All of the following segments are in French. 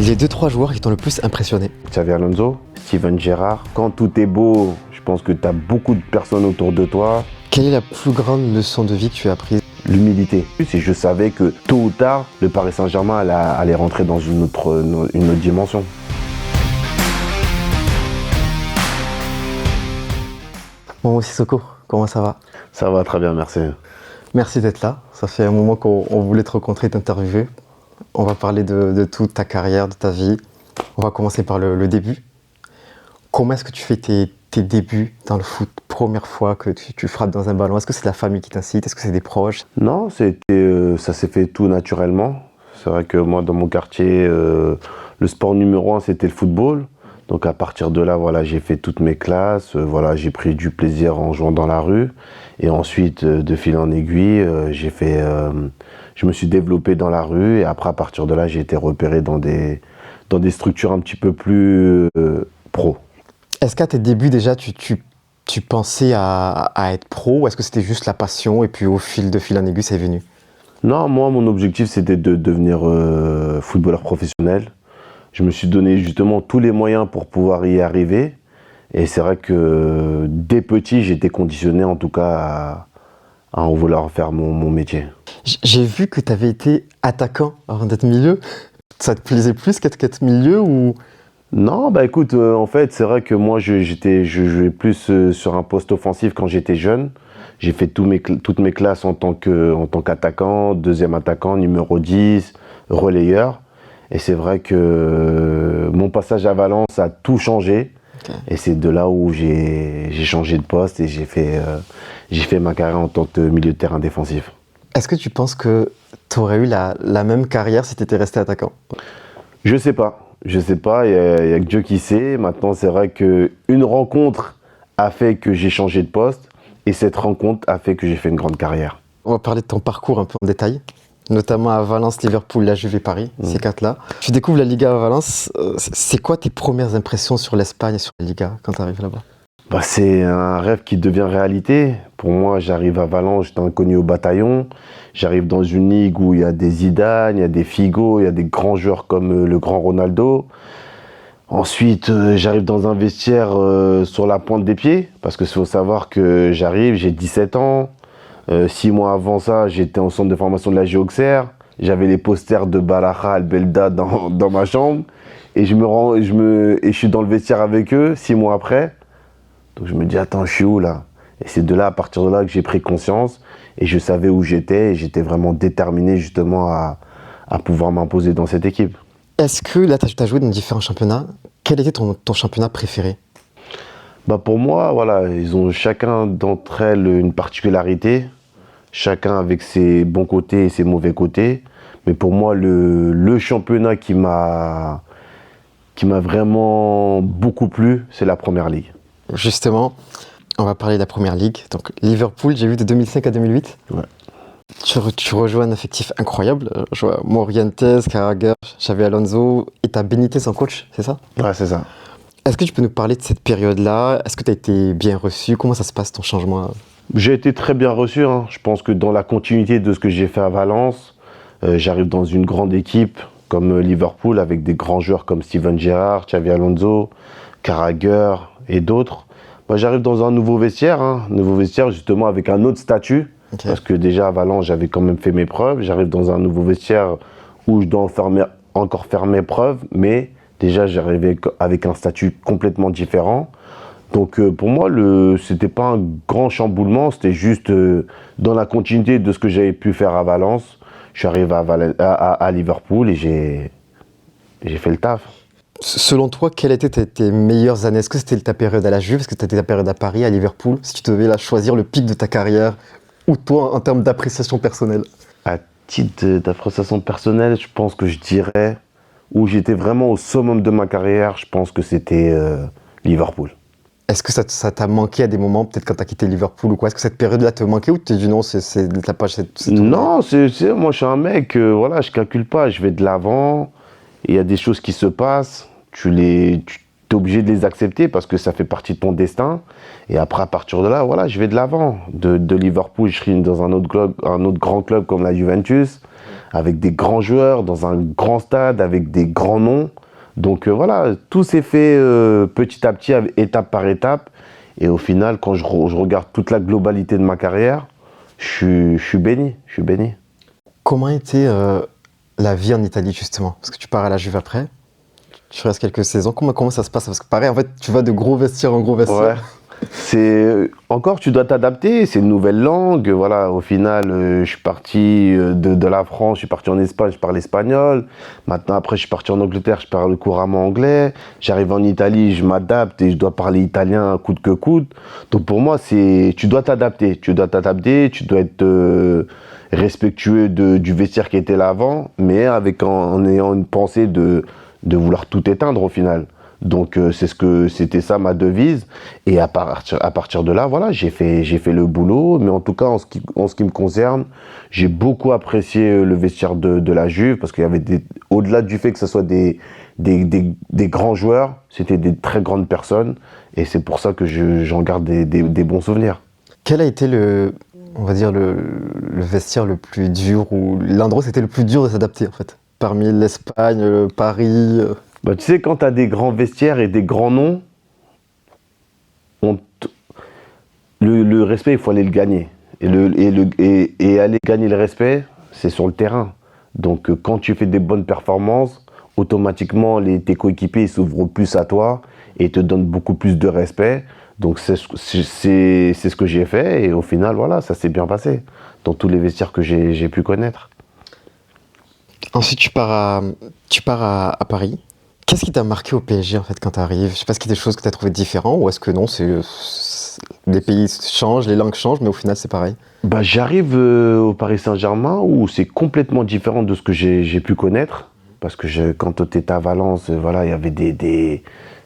Les 2-3 joueurs qui t'ont le plus impressionné? Xavi Alonso, Steven Gerrard. Quand tout est beau, je pense que tu as beaucoup de personnes autour de toi. Quelle est la plus grande leçon de vie que tu as apprise? L'humilité. Et je savais que tôt ou tard, le Paris Saint-Germain allait rentrer dans une autre dimension. Bon, Sissoko, comment ça va? Ça va très bien, merci. Merci d'être là. Ça fait un moment qu'on voulait te rencontrer, t'interviewer. On va parler de toute ta carrière, de ta vie. On va commencer par le début. Comment est-ce que tu fais tes débuts dans le foot? Première fois que tu frappes dans un ballon, est-ce que c'est la famille qui t'incite? Est-ce que c'est des proches? Non, ça s'est fait tout naturellement. C'est vrai que moi, dans mon quartier, le sport numéro 1, c'était le football. Donc à partir de là, voilà, j'ai fait toutes mes classes, voilà, j'ai pris du plaisir en jouant dans la rue. Et ensuite, de fil en aiguille, je me suis développé dans la rue. Et après, à partir de là, j'ai été repéré dans des structures un petit peu plus pro. Est-ce qu'à tes débuts déjà, tu pensais à être pro, ou est-ce que c'était juste la passion et puis au fil en aiguille, c'est venu? Non, moi, mon objectif, c'était de devenir footballeur professionnel. Je me suis donné justement tous les moyens pour pouvoir y arriver. Et c'est vrai que dès petit, j'étais conditionné en tout cas à en vouloir faire mon métier. J'ai vu que tu avais été attaquant avant d'être milieu. Ça te plaisait plus qu'être milieu ou... Non, bah écoute, en fait, c'est vrai que moi, je jouais plus sur un poste offensif quand j'étais jeune. J'ai fait toutes mes classes en tant qu'attaquant, deuxième attaquant, numéro 10, relayeur. Et c'est vrai que mon passage à Valence a tout changé. Okay. Et c'est de là où j'ai changé de poste et j'ai fait ma carrière en tant que milieu de terrain défensif. Est-ce que tu penses que tu aurais eu la même carrière si tu étais resté attaquant? Je sais pas. Je sais pas, il y a que Dieu qui sait. Maintenant, c'est vrai qu'une rencontre a fait que j'ai changé de poste et cette rencontre a fait que j'ai fait une grande carrière. On va parler de ton parcours un peu en détail, notamment à Valence, Liverpool, la Juve et Paris, ces quatre-là. Tu découvres la Liga à Valence. C'est quoi tes premières impressions sur l'Espagne et sur la Liga quand tu arrives là-bas? Bah, c'est un rêve qui devient réalité. Pour moi, j'arrive à Valence, j'étais inconnu au bataillon. J'arrive dans une ligue où il y a des Zidane, il y a des Figo, il y a des grands joueurs comme le grand Ronaldo. Ensuite, j'arrive dans un vestiaire sur la pointe des pieds, parce qu'il faut savoir que j'arrive, j'ai 17 ans. 6 mois avant ça, j'étais en centre de formation de la Géoxer. J'avais les posters de Balaja, Albelda dans ma chambre. Et je suis dans le vestiaire avec eux 6 mois après. Donc je me dis, attends, je suis où là? Et c'est de là, à partir de là, que j'ai pris conscience et je savais où j'étais et j'étais vraiment déterminé justement à pouvoir m'imposer dans cette équipe. Est-ce que là, tu as joué dans différents championnats? Quel était ton championnat préféré? Bah pour moi, voilà, ils ont chacun d'entre elles une particularité, chacun avec ses bons côtés et ses mauvais côtés. Mais pour moi, le championnat qui m'a vraiment beaucoup plu, c'est la Première Ligue. Justement, on va parler de la Première Ligue. Donc Liverpool, j'ai vu de 2005 à 2008. Ouais. Tu rejoins un effectif incroyable. Je vois Morientes, Carragher, Xavi Alonso et t'as Benitez en coach, c'est ça? Ouais, c'est ça. Est-ce que tu peux nous parler de cette période-là? Est-ce que tu as été bien reçu? Comment ça se passe ton changement? J'ai été très bien reçu. Je pense que dans la continuité de ce que j'ai fait à Valence, j'arrive dans une grande équipe comme Liverpool avec des grands joueurs comme Steven Gerrard, Xavi Alonso, Carragher et d'autres. Moi, j'arrive dans un nouveau vestiaire justement avec un autre statut. Okay. Parce que déjà à Valence, j'avais quand même fait mes preuves. J'arrive dans un nouveau vestiaire où je dois encore faire mes preuves, mais déjà j'arrivais avec un statut complètement différent. Donc pour moi, c'était pas un grand chamboulement, c'était juste dans la continuité de ce que j'avais pu faire à Valence. Je suis arrivé à Liverpool et j'ai fait le taf. Selon toi, quelles étaient tes meilleures années? Est-ce que c'était ta période à la Juve? Est-ce que c'était ta période à Paris, à Liverpool? Si tu devais choisir le pic de ta carrière, ou toi en termes d'appréciation personnelle? À titre d'appréciation personnelle, je pense que je dirais, où j'étais vraiment au summum de ma carrière, je pense que c'était Liverpool. Est-ce que ça t'a manqué à des moments, peut-être quand tu as quitté Liverpool ou quoi? Est-ce que cette période-là te manquait ou tu t'es dit non, la page c'est Non, moi je suis un mec, voilà, je calcule pas, je vais de l'avant, il y a des choses qui se passent, tu es obligé de les accepter parce que ça fait partie de ton destin. Et après, à partir de là, voilà, je vais de l'avant. De Liverpool, je signe dans un autre grand club comme la Juventus, avec des grands joueurs, dans un grand stade, avec des grands noms. Donc voilà, tout s'est fait petit à petit, étape par étape. Et au final, quand je regarde toute la globalité de ma carrière, je suis béni, je suis béni. Comment était la vie en Italie, justement? Parce que tu pars à la Juve après, tu restes quelques saisons. Comment ça se passe? Parce que pareil, en fait, tu vas de gros vestiaires en gros vestiaires. Ouais. Encore, tu dois t'adapter, c'est une nouvelle langue. Voilà, au final, je suis parti de la France, je suis parti en Espagne, je parle espagnol. Maintenant, après, je suis parti en Angleterre, je parle couramment anglais. J'arrive en Italie, je m'adapte et je dois parler italien coûte que coûte. Donc pour moi, tu dois t'adapter. Tu dois t'adapter, tu dois être respectueux du vestiaire qui était là avant, mais en ayant une pensée de vouloir tout éteindre au final. Donc c'était ça ma devise. Et à partir de là, voilà, j'ai fait le boulot. Mais en tout cas, en ce qui me concerne, j'ai beaucoup apprécié le vestiaire de la Juve parce qu'il y avait au-delà du fait que ce soit des grands joueurs, c'était des très grandes personnes. Et c'est pour ça que j'en garde des bons souvenirs. Quel a été on va dire le vestiaire le plus dur ou l'endroit où c'était le plus dur de s'adapter en fait? Parmi l'Espagne, Paris. Bah, tu sais, quand tu as des grands vestiaires et des grands noms, le respect, il faut aller le gagner. Et aller gagner le respect, c'est sur le terrain. Donc, quand tu fais des bonnes performances, automatiquement, tes coéquipiers s'ouvrent plus à toi et te donnent beaucoup plus de respect. Donc, c'est ce que j'ai fait. Et au final, voilà, ça s'est bien passé dans tous les vestiaires que j'ai pu connaître. Ensuite, tu pars à Paris. Qu'est-ce qui t'a marqué au PSG en fait quand tu arrives? Je sais pas, est-ce qu'il y a des choses que tu as trouvé différentes ou est-ce que non, les pays changent, les langues changent, mais au final c'est pareil? Bah, j'arrive au Paris Saint-Germain où c'est complètement différent de ce que j'ai pu connaître. Parce que quand tu étais à Valence, voilà, il y avait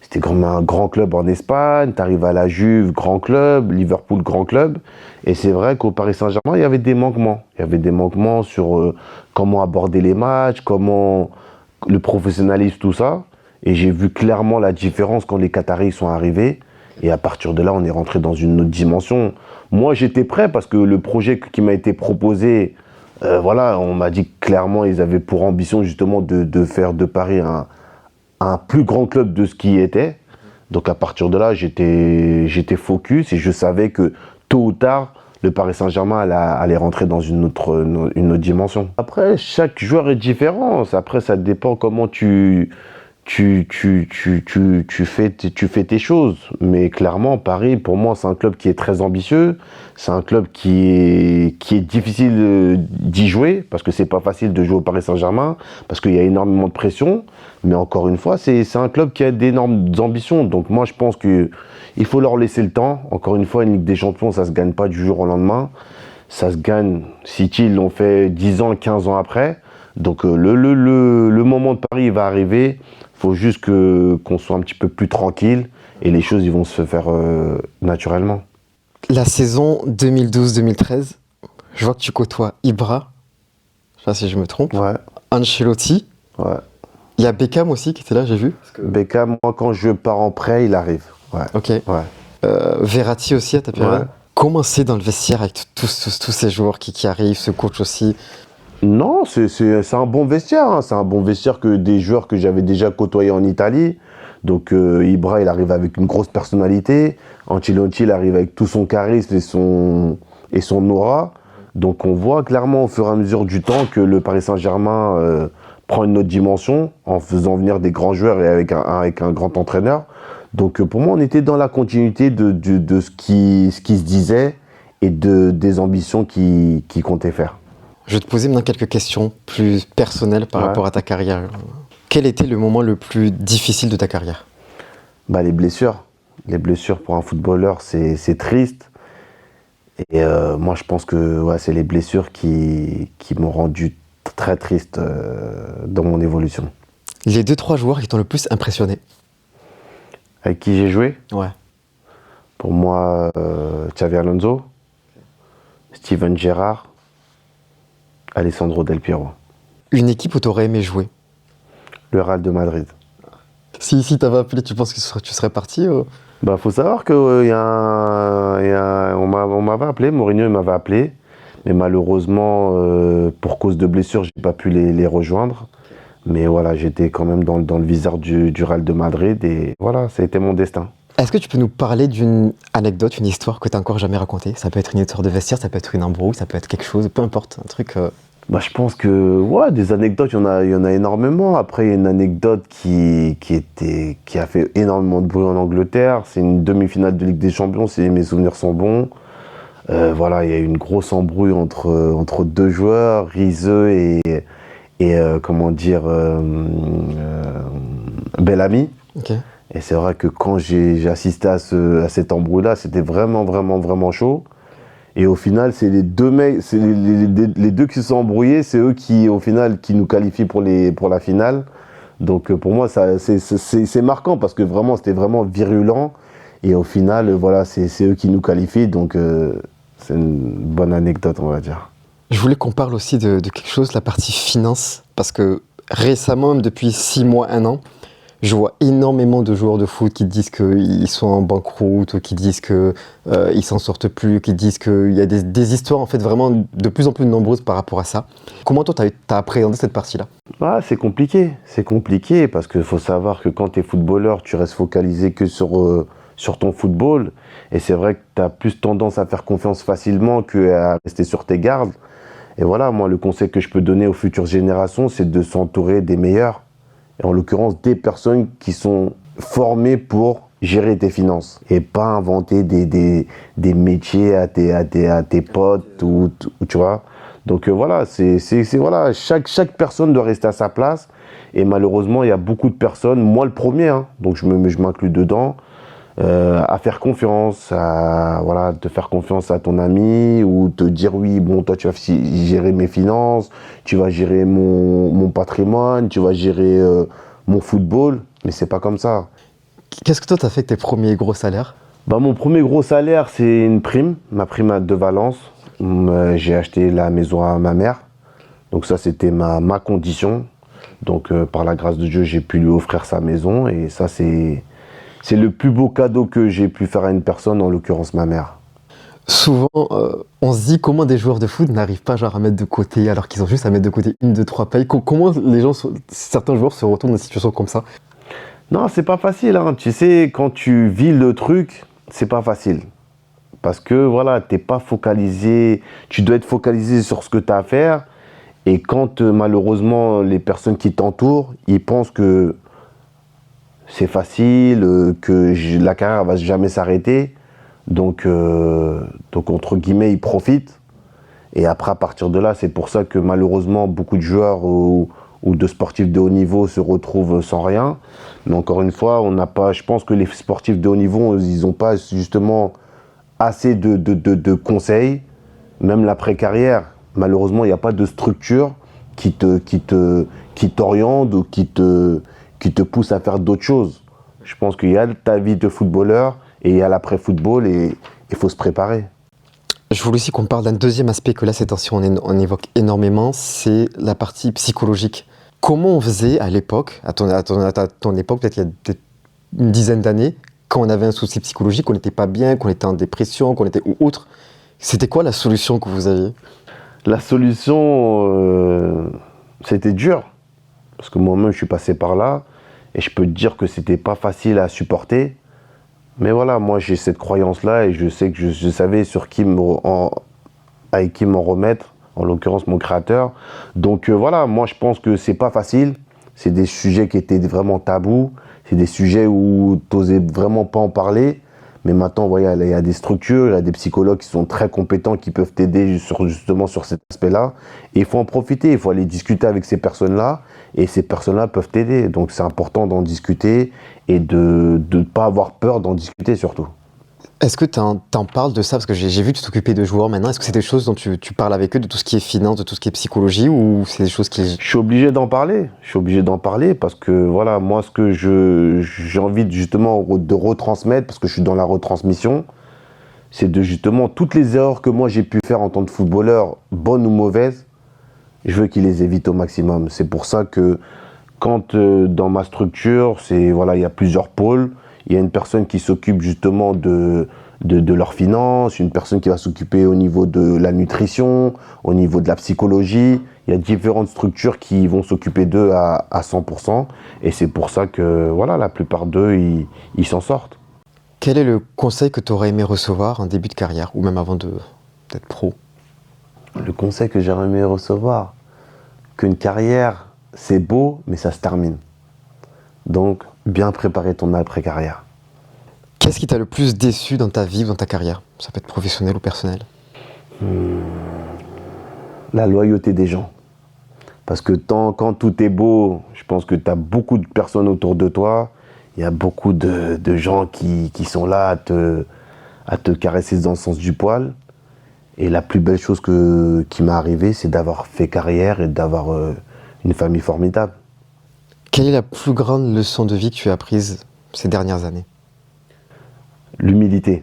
c'était comme un grand club en Espagne. Tu arrives à la Juve, grand club, Liverpool, grand club. Et c'est vrai qu'au Paris Saint-Germain, il y avait des manquements. Il y avait des manquements sur comment aborder les matchs, comment le professionnalisme, tout ça. Et j'ai vu clairement la différence quand les Qataris sont arrivés. Et à partir de là, on est rentré dans une autre dimension. Moi, j'étais prêt parce que le projet qui m'a été proposé, voilà, on m'a dit clairement ils avaient pour ambition justement de faire de Paris un plus grand club de ce qui était. Donc à partir de là, j'étais focus et je savais que tôt ou tard, le Paris Saint-Germain allait rentrer dans une autre dimension. Après, chaque joueur est différent. Après, ça dépend comment tu fais tes choses. Mais clairement, Paris, pour moi, c'est un club qui est très ambitieux. C'est un club qui est difficile d'y jouer, parce que c'est pas facile de jouer au Paris Saint-Germain, parce qu'il y a énormément de pression. Mais encore une fois, c'est un club qui a d'énormes ambitions. Donc moi, je pense qu'il faut leur laisser le temps. Encore une fois, une Ligue des Champions, ça se gagne pas du jour au lendemain. Ça se gagne, City, ils l'ont fait 10 ans, 15 ans après. Donc le moment de Paris va arriver. Il faut juste qu'on soit un petit peu plus tranquille et les choses ils vont se faire naturellement. La saison 2012-2013, je vois que tu côtoies Ibra, je sais pas si je me trompe, Ouais. Ancelotti, Ouais. il y a Beckham aussi qui était là, j'ai vu. Beckham, moi quand je pars en prêt, il arrive. Ouais. Ok. Ouais. Verratti aussi à ta période. Ouais. Comment c'est dans le vestiaire avec tous ces joueurs qui arrivent, ce coach aussi? Non, c'est un bon vestiaire. Hein. C'est un bon vestiaire que des joueurs que j'avais déjà côtoyés en Italie. Donc Ibra, il arrive avec une grosse personnalité. Ancelotti, il arrive avec tout son charisme et son aura. Donc on voit clairement au fur et à mesure du temps que le Paris Saint-Germain prend une autre dimension en faisant venir des grands joueurs et avec un grand entraîneur. Donc pour moi, on était dans la continuité de ce qui se disait et des ambitions qu'il comptait faire. Je vais te poser maintenant quelques questions plus personnelles par rapport à ta carrière. Quel était le moment le plus difficile de ta carrière? Bah, les blessures. Les blessures pour un footballeur, c'est triste. Et moi, je pense que c'est les blessures qui m'ont rendu très triste dans mon évolution. Les 2-3 joueurs qui t'ont le plus impressionné? Avec qui j'ai joué? Ouais. Pour moi, Xavi Alonso, Steven Gerrard, Alessandro Del Piero. Une équipe où t'aurais aimé jouer? Le Real de Madrid. Si t'avais appelé, tu penses que tu serais parti Bah, faut savoir que on m'avait appelé, Mourinho il m'avait appelé, mais malheureusement, pour cause de blessure, j'ai pas pu les rejoindre. Mais voilà, j'étais quand même dans le viseur du Real de Madrid et voilà, ça a été mon destin. Est-ce que tu peux nous parler d'une anecdote, une histoire que tu n'as encore jamais racontée? Ça peut être une histoire de vestiaire, ça peut être une embrouille, ça peut être quelque chose, peu importe, un truc. Bah, je pense que ouais, des anecdotes, il y en a énormément. Après, il y a une anecdote qui a fait énormément de bruit en Angleterre. C'est une demi-finale de Ligue des Champions, si mes souvenirs sont bons. Voilà, il y a eu une grosse embrouille entre deux joueurs, Rizeux et comment dire, Bellamy. Ok. Et c'est vrai que quand j'ai assisté à cette embrouille-là, c'était vraiment, vraiment, vraiment chaud. Et au final, c'est les deux mecs, c'est les deux qui se sont embrouillés, c'est eux qui, au final, qui nous qualifient pour la finale. Donc pour moi, c'est marquant parce que vraiment, c'était vraiment virulent. Et au final, voilà, c'est eux qui nous qualifient. Donc c'est une bonne anecdote, on va dire. Je voulais qu'on parle aussi de quelque chose, la partie finance, parce que récemment, même depuis 6 mois, 1 an, je vois énormément de joueurs de foot qui disent qu'ils sont en banqueroute, qui disent qu'ils s'en sortent plus, qui disent qu'il y a des histoires en fait vraiment de plus en plus nombreuses par rapport à ça. Comment toi, t'as appréhendé cette partie-là? Ah, c'est compliqué parce qu'il faut savoir que quand tu es footballeur, tu restes focalisé que sur ton football. Et c'est vrai que tu as plus tendance à faire confiance facilement qu'à rester sur tes gardes. Et voilà, moi, le conseil que je peux donner aux futures générations, c'est de s'entourer des meilleurs. Et en l'occurrence, des personnes qui sont formées pour gérer tes finances. Et pas inventer des métiers à tes potes, ou tu vois. Donc voilà, voilà, chaque personne doit rester à sa place. Et malheureusement, il y a beaucoup de personnes, moi le premier, hein, donc je m'inclus dedans, à faire confiance, voilà, te faire confiance à ton ami ou te dire oui, bon, toi tu vas gérer mes finances, tu vas gérer mon patrimoine, tu vas gérer mon football, mais c'est pas comme ça. Qu'est-ce que toi, t'as fait avec tes premiers gros salaires? Bah, mon premier gros salaire, c'est une prime, ma prime de Valence. J'ai acheté la maison à ma mère, donc ça c'était ma condition. Donc par la grâce de Dieu, j'ai pu lui offrir sa maison et ça c'est le plus beau cadeau que j'ai pu faire à une personne, en l'occurrence ma mère. Souvent, on se dit comment des joueurs de foot n'arrivent pas genre à mettre de côté alors qu'ils ont juste à mettre de côté 1, 2, 3 payes. Comment certains joueurs se retrouvent dans des situations comme ça? Non, c'est pas facile, hein. Tu sais, quand tu vis le truc, c'est pas facile. Parce que voilà, t'es pas focalisé, tu dois être focalisé sur ce que tu as à faire. Et quand malheureusement les personnes qui t'entourent, ils pensent que c'est facile, la carrière va jamais s'arrêter. Donc entre guillemets, ils profitent. Et après, à partir de là, c'est pour ça que malheureusement, beaucoup de joueurs ou de sportifs de haut niveau se retrouvent sans rien. Mais encore une fois, je pense que les sportifs de haut niveau, ils n'ont pas justement assez de conseils. Même l'après-carrière, malheureusement, il n'y a pas de structure qui t'oriente ou qui te pousse à faire d'autres choses. Je pense qu'il y a ta vie de footballeur et il y a l'après-football et il faut se préparer. Je voulais aussi qu'on parle d'un deuxième aspect que là, ces temps-ci, on évoque énormément, c'est la partie psychologique. Comment on faisait à l'époque, à ton époque, peut-être il y a une dizaine d'années, quand on avait un souci psychologique, qu'on n'était pas bien, qu'on était en dépression, qu'on était ou autre, c'était quoi la solution que vous aviez? La solution, c'était dur. Parce que moi-même, je suis passé par là. Et je peux te dire que c'était pas facile à supporter. Mais voilà, moi, j'ai cette croyance-là et je sais que je savais avec qui m'en remettre, en l'occurrence mon créateur. Donc voilà, moi, je pense que c'est pas facile. C'est des sujets qui étaient vraiment tabous. C'est des sujets où tu n'osais vraiment pas en parler. Mais maintenant, voilà, il y a des structures, il y a des psychologues qui sont très compétents, qui peuvent t'aider justement sur cet aspect-là. Et il faut en profiter, il faut aller discuter avec ces personnes-là. Et ces personnes-là peuvent t'aider. Donc c'est important d'en discuter et de ne pas avoir peur d'en discuter surtout. Est-ce que t'en parles de ça? Parce que j'ai vu que tu t'occupais de joueurs maintenant. Est-ce que c'est des choses dont tu parles avec eux, de tout ce qui est finance, de tout ce qui est psychologie, ou c'est des choses qui... Je suis obligé d'en parler. Je suis obligé d'en parler parce que voilà, moi, ce que j'ai envie justement de retransmettre, parce que je suis dans la retransmission, c'est de justement toutes les erreurs que moi j'ai pu faire en tant que footballeur, bonnes ou mauvaises, je veux qu'ils les évitent au maximum. C'est pour ça que Quand dans ma structure, voilà, il y a plusieurs pôles. Il y a une personne qui s'occupe justement de leurs finances, une personne qui va s'occuper au niveau de la nutrition, au niveau de la psychologie. Il y a différentes structures qui vont s'occuper d'eux à 100%. Et c'est pour ça que voilà, la plupart d'eux, ils s'en sortent. Quel est le conseil que tu aurais aimé recevoir en début de carrière, ou même avant d'être pro? Le conseil que j'aurais aimé recevoir, qu'une carrière, c'est beau, mais ça se termine. Donc, bien préparer ton après-carrière. Qu'est-ce qui t'a le plus déçu dans ta vie ou dans ta carrière? Ça peut être professionnel ou personnel. La loyauté des gens. Parce que quand tout est beau, je pense que tu as beaucoup de personnes autour de toi. Il y a beaucoup de gens qui sont là à te caresser dans le sens du poil. Et la plus belle chose qui m'est arrivée, c'est d'avoir fait carrière et d'avoir une famille formidable. Quelle est la plus grande leçon de vie que tu as apprise ces dernières années? L'humilité.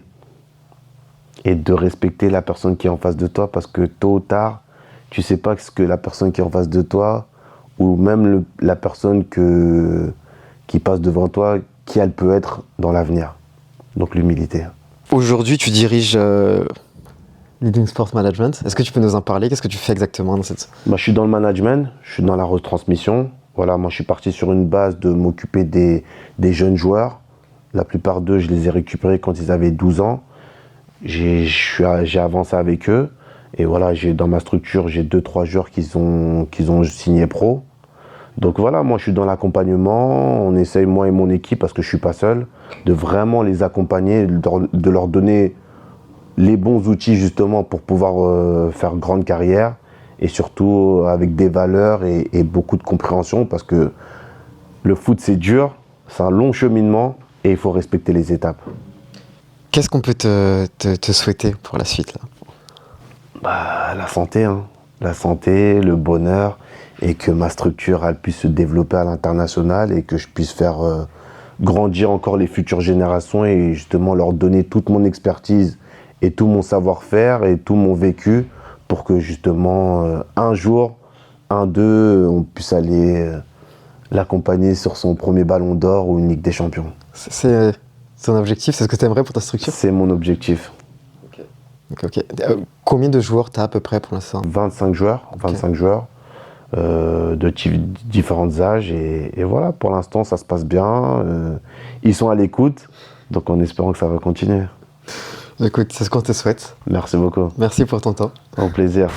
Et de respecter la personne qui est en face de toi, parce que tôt ou tard, tu sais pas ce que la personne qui est en face de toi, ou même la personne qui passe devant toi, qui elle peut être dans l'avenir. Donc l'humilité. Aujourd'hui, tu diriges Leading Sports Management. Est-ce que tu peux nous en parler? Qu'est-ce que tu fais exactement dans cette... Moi, je suis dans le management, je suis dans la retransmission. Voilà, moi, je suis parti sur une base de m'occuper des jeunes joueurs. La plupart d'eux, je les ai récupérés quand ils avaient 12 ans. J'ai avancé avec eux. Et voilà, dans ma structure, j'ai 2-3 joueurs qui ont signé pro. Donc voilà, moi je suis dans l'accompagnement, on essaye, moi et mon équipe, parce que je ne suis pas seul, de vraiment les accompagner, de leur donner les bons outils justement pour pouvoir faire grande carrière, et surtout avec des valeurs et beaucoup de compréhension, parce que le foot c'est dur, c'est un long cheminement et il faut respecter les étapes. Qu'est-ce qu'on peut te souhaiter pour la suite là? La santé, hein. La santé, le bonheur, et que ma structure elle puisse se développer à l'international et que je puisse faire grandir encore les futures générations et justement leur donner toute mon expertise et tout mon savoir-faire et tout mon vécu pour que justement un jour, on puisse aller l'accompagner sur son premier ballon d'or ou une Ligue des Champions. C'est ton objectif? C'est ce que tu aimerais pour ta structure? C'est mon objectif. Ok. Combien de joueurs tu as à peu près pour l'instant? 25 joueurs, de différents âges et voilà, pour l'instant ça se passe bien, ils sont à l'écoute, donc en espérant que ça va continuer. Écoute, c'est ce qu'on te souhaite. Merci beaucoup. Merci pour ton temps. Au plaisir.